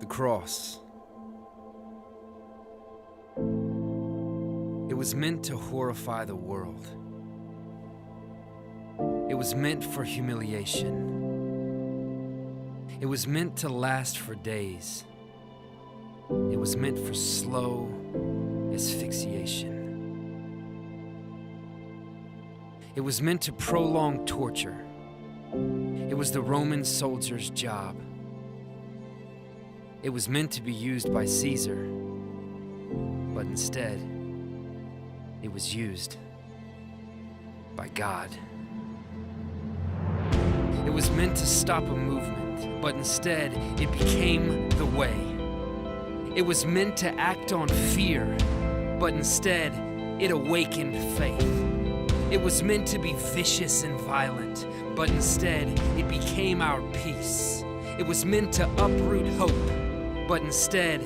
The cross. It was meant to horrify the world. It was meant for humiliation. It was meant to last for days. It was meant for slow asphyxiation. It was meant to prolong torture. It was the Roman soldier's job. It was meant to be used by Caesar, but instead, it was used by God. It was meant to stop a movement, but instead, it became the way. It was meant to act on fear, but instead, it awakened faith. It was meant to be vicious and violent, but instead, it became our peace. It was meant to uproot hope, but instead,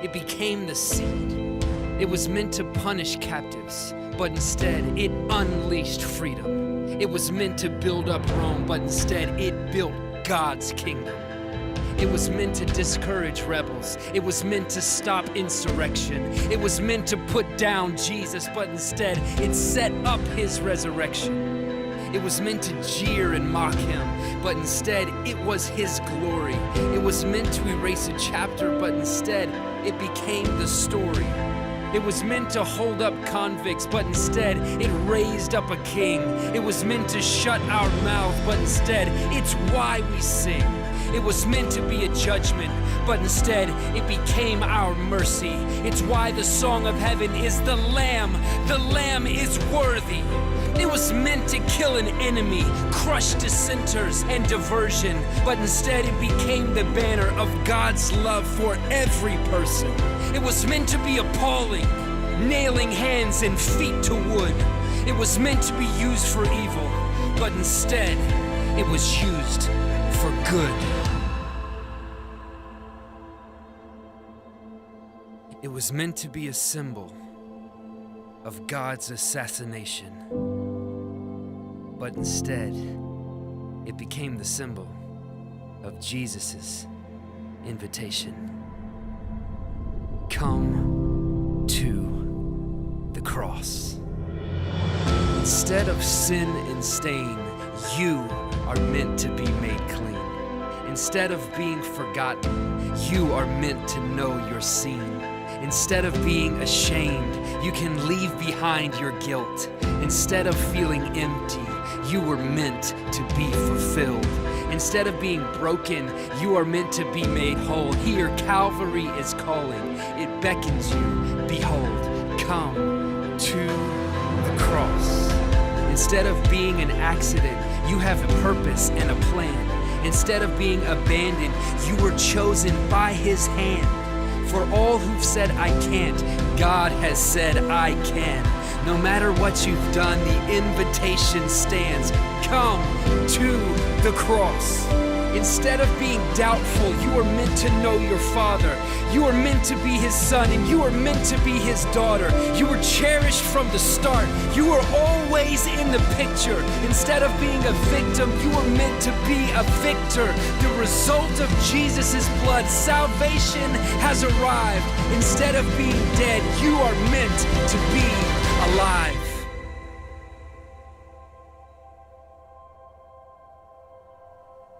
it became the seed. It was meant to punish captives, but instead, it unleashed freedom. It was meant to build up Rome, but instead, it built God's kingdom. It was meant to discourage rebels. It was meant to stop insurrection. It was meant to put down Jesus, but instead it set up his resurrection. It was meant to jeer and mock him, but instead it was his glory. It was meant to erase a chapter, but instead it became the story. It was meant to hold up convicts, but instead it raised up a king. It was meant to shut our mouth, but instead it's why we sing. It was meant to be a judgment, but instead it became our mercy. It's why the song of heaven is the Lamb is worthy. It was meant to kill an enemy, crush dissenters and diversion, but instead it became the banner of God's love for every person. It was meant to be appalling, nailing hands and feet to wood. It was meant to be used for evil, but instead it was used for good. It was meant to be a symbol of God's assassination, but instead, it became the symbol of Jesus' invitation. Come to the cross. Instead of sin and stain, you are meant to be made clean. Instead of being forgotten, you are meant to know you're seen. Instead of being ashamed, you can leave behind your guilt. Instead of feeling empty, you were meant to be fulfilled. Instead of being broken, you are meant to be made whole. Here, Calvary is calling. It beckons you. Behold, come to the cross. Instead of being an accident, you have a purpose and a plan. Instead of being abandoned, you were chosen by his hand. For all who've said I can't, God has said I can. No matter what you've done, the invitation stands. Come to the cross. Instead of being doubtful, you are meant to know your Father. You are meant to be his son, and you are meant to be his daughter. You were cherished from the start. You are always in the picture. Instead of being a victim, you are meant to be a victor. The result of Jesus' blood, salvation has arrived. Instead of being dead, you are meant to be alive.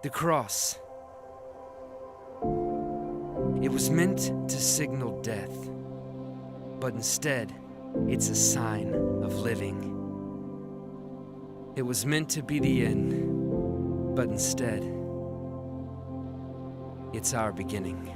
The cross. It was meant to signal death, but instead, it's a sign of living. It was meant to be the end, but instead, it's our beginning.